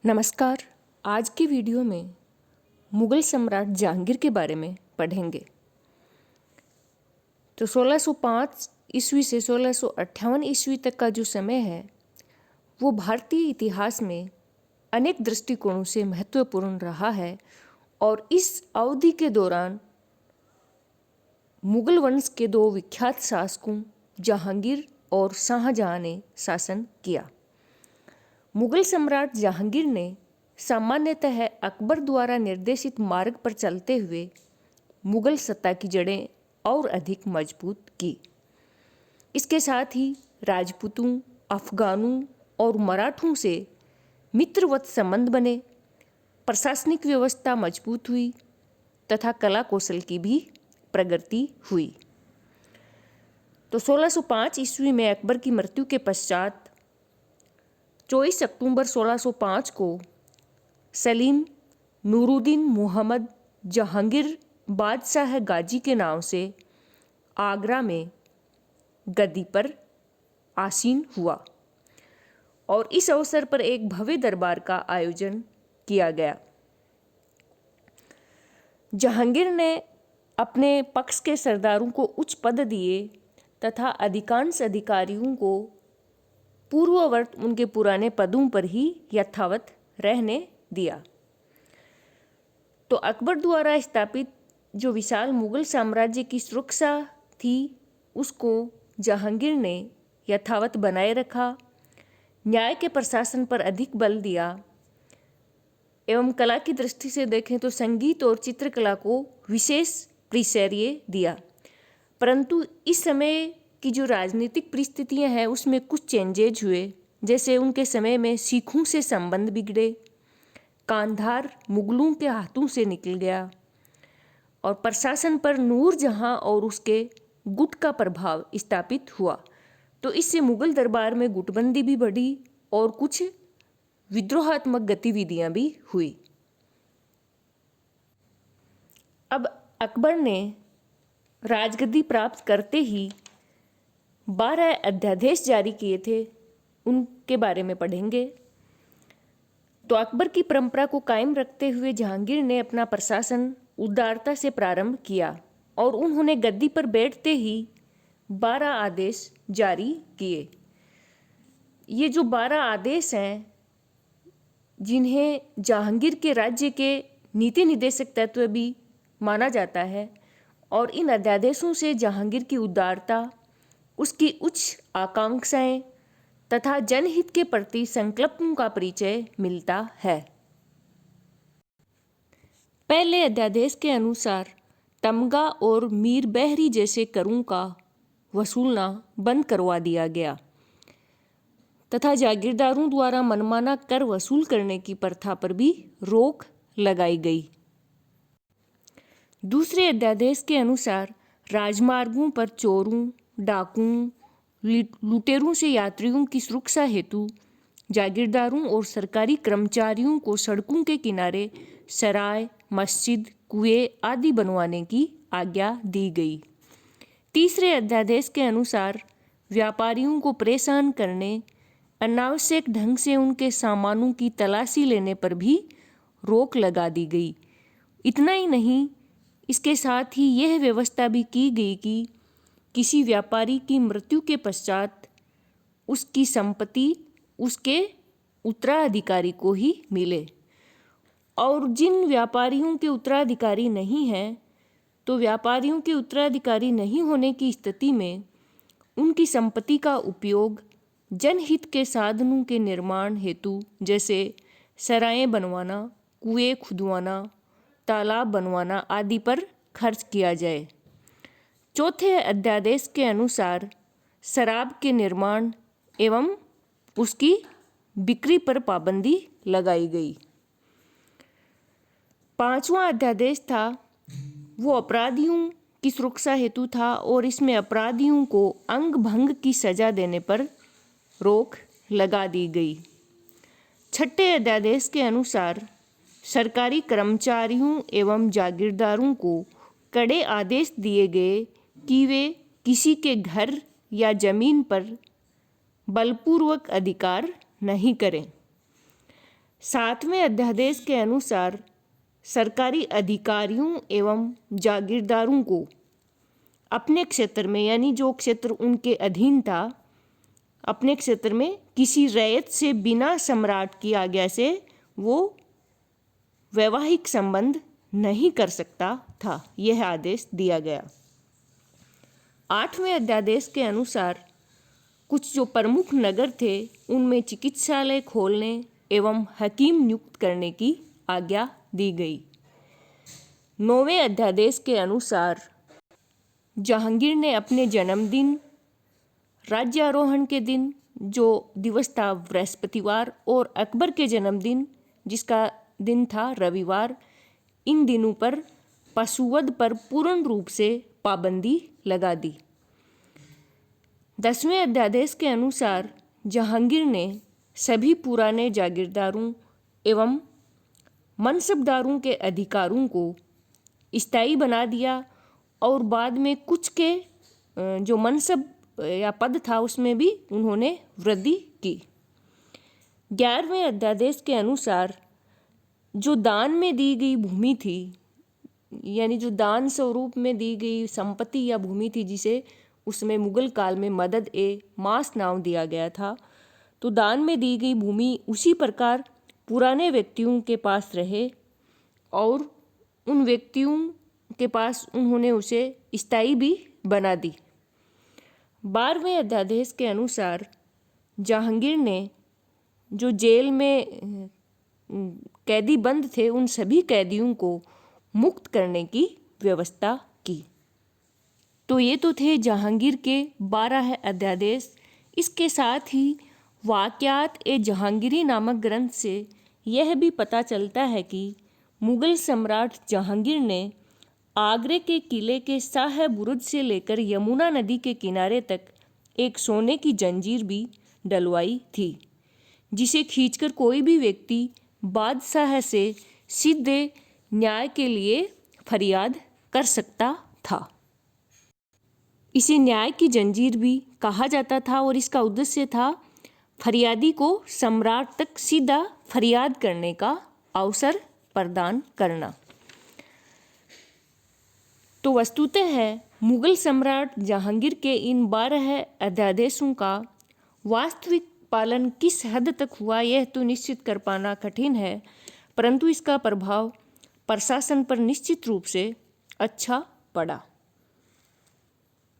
नमस्कार। आज की वीडियो में मुग़ल सम्राट जहांगीर के बारे में पढ़ेंगे। तो 1605 ईस्वी से 1658 ईस्वी तक का जो समय है वो भारतीय इतिहास में अनेक दृष्टिकोणों से महत्वपूर्ण रहा है और इस अवधि के दौरान मुग़ल वंश के दो विख्यात शासकों जहांगीर और शाहजहां ने शासन किया। मुग़ल सम्राट जहांगीर ने सामान्यतः अकबर द्वारा निर्देशित मार्ग पर चलते हुए मुग़ल सत्ता की जड़ें और अधिक मजबूत की। इसके साथ ही राजपूतों, अफगानों और मराठों से मित्रवत संबंध बने, प्रशासनिक व्यवस्था मजबूत हुई तथा कला कौशल की भी प्रगति हुई। तो 1605 ईस्वी में अकबर की मृत्यु के पश्चात 24 अक्टूबर 1605 को सलीम नूरुद्दीन मुहम्मद जहांगीर बादशाह गाजी के नाम से आगरा में गद्दी पर आसीन हुआ और इस अवसर पर एक भव्य दरबार का आयोजन किया गया। जहांगीर ने अपने पक्ष के सरदारों को उच्च पद दिए तथा अधिकांश अधिकारियों को पूर्ववत उनके पुराने पदों पर ही यथावत रहने दिया। तो अकबर द्वारा स्थापित जो विशाल मुग़ल साम्राज्य की सुरक्षा थी उसको जहांगीर ने यथावत बनाए रखा, न्याय के प्रशासन पर अधिक बल दिया एवं कला की दृष्टि से देखें तो संगीत और चित्रकला को विशेष प्राचार्य दिया। परंतु इस समय की जो राजनीतिक परिस्थितियां हैं उसमें कुछ चेंजेज हुए, जैसे उनके समय में सिखों से संबंध बिगड़े, कांधार मुगलों के हाथों से निकल गया और प्रशासन पर नूरजहां और उसके गुट का प्रभाव स्थापित हुआ। तो इससे मुग़ल दरबार में गुटबंदी भी बढ़ी और कुछ विद्रोहात्मक गतिविधियां भी हुई। अब अकबर ने राजगद्दी प्राप्त करते ही 12 अध्यादेश जारी किए थे, उनके बारे में पढ़ेंगे। तो अकबर की परंपरा को कायम रखते हुए जहांगीर ने अपना प्रशासन उदारता से प्रारंभ किया और उन्होंने गद्दी पर बैठते ही 12 आदेश जारी किए। ये जो 12 आदेश हैं जिन्हें जहांगीर के राज्य के नीति निर्देशक तत्व भी माना जाता है और इन अध्यादेशों से जहांगीर की उदारता, उसकी उच्च आकांक्षाएं तथा जनहित के प्रति संकल्पों का परिचय मिलता है। पहले अध्यादेश के अनुसार तमगा और मीर बहरी जैसे करों का वसूलना बंद करवा दिया गया तथा जागीरदारों द्वारा मनमाना कर वसूल करने की प्रथा पर भी रोक लगाई गई। दूसरे अध्यादेश के अनुसार राजमार्गों पर चोरों, डाकुओं, लुटेरों से यात्रियों की सुरक्षा हेतु जागीरदारों और सरकारी कर्मचारियों को सड़कों के किनारे सराय, मस्जिद, कुएं आदि बनवाने की आज्ञा दी गई। तीसरे अध्यादेश के अनुसार व्यापारियों को परेशान करने, अनावश्यक ढंग से उनके सामानों की तलाशी लेने पर भी रोक लगा दी गई। इतना ही नहीं, इसके साथ ही यह व्यवस्था भी की गई कि किसी व्यापारी की मृत्यु के पश्चात उसकी संपत्ति उसके उत्तराधिकारी को ही मिले और जिन व्यापारियों के उत्तराधिकारी नहीं हैं तो व्यापारियों के उत्तराधिकारी नहीं होने की स्थिति में उनकी संपत्ति का उपयोग जनहित के साधनों के निर्माण हेतु जैसे सराएं बनवाना, कुएं खुदवाना, तालाब बनवाना आदि पर खर्च किया जाए। चौथे अध्यादेश के अनुसार शराब के निर्माण एवं उसकी बिक्री पर पाबंदी लगाई गई। पांचवा अध्यादेश था वो अपराधियों की सुरक्षा हेतु था और इसमें अपराधियों को अंग भंग की सजा देने पर रोक लगा दी गई। छठे अध्यादेश के अनुसार सरकारी कर्मचारियों एवं जागीरदारों को कड़े आदेश दिए गए कि वे किसी के घर या जमीन पर बलपूर्वक अधिकार नहीं करें। 7वें अध्यादेश के अनुसार सरकारी अधिकारियों एवं जागीरदारों को अपने क्षेत्र में, यानी जो क्षेत्र उनके अधीन था, अपने क्षेत्र में किसी रैयत से बिना सम्राट की आज्ञा से वो वैवाहिक संबंध नहीं कर सकता था, यह आदेश दिया गया। 8वें अध्यादेश के अनुसार कुछ जो प्रमुख नगर थे उनमें चिकित्सालय खोलने एवं हकीम नियुक्त करने की आज्ञा दी गई। 9वें अध्यादेश के अनुसार जहांगीर ने अपने जन्मदिन, राज्यारोहण के दिन जो दिवस था बृहस्पतिवार, और अकबर के जन्मदिन जिसका दिन था रविवार, इन दिनों पर पशुवध पर पूर्ण रूप से पाबंदी लगा दी। 10वें अध्यादेश के अनुसार जहांगीर ने सभी पुराने जागीरदारों एवं मनसबदारों के अधिकारों को स्थायी बना दिया और बाद में कुछ के जो मनसब या पद था उसमें भी उन्होंने वृद्धि की। 11वें अध्यादेश के अनुसार जो दान में दी गई भूमि थी, यानी जो दान स्वरूप में दी गई संपत्ति या भूमि थी, जिसे उसमें मुगल काल में मदद ए मास नाम दिया गया था, तो दान में दी गई भूमि उसी प्रकार पुराने व्यक्तियों के पास रहे और उन व्यक्तियों के पास उन्होंने उसे स्थायी भी बना दी। 12वें अध्यादेश के अनुसार जहांगीर ने जो जेल में कैदी बंद थे उन सभी कैदियों को मुक्त करने की व्यवस्था की। तो ये तो थे जहांगीर के 12 अध्यादेश। इसके साथ ही वाक़यात ए जहांगीरी नामक ग्रंथ से यह भी पता चलता है कि मुग़ल सम्राट जहांगीर ने आगरे के किले के शाह बुरुज से लेकर यमुना नदी के किनारे तक एक सोने की जंजीर भी डलवाई थी, जिसे खींचकर कोई भी व्यक्ति बादशाह से सीधे न्याय के लिए फरियाद कर सकता था। इसे न्याय की जंजीर भी कहा जाता था और इसका उद्देश्य था फरियादी को सम्राट तक सीधा फरियाद करने का अवसर प्रदान करना। तो वस्तुतः मुग़ल सम्राट जहांगीर के इन 12 अध्यादेशों का वास्तविक पालन किस हद तक हुआ यह तो निश्चित कर पाना कठिन है, परंतु इसका प्रभाव प्रशासन पर निश्चित रूप से अच्छा पड़ा।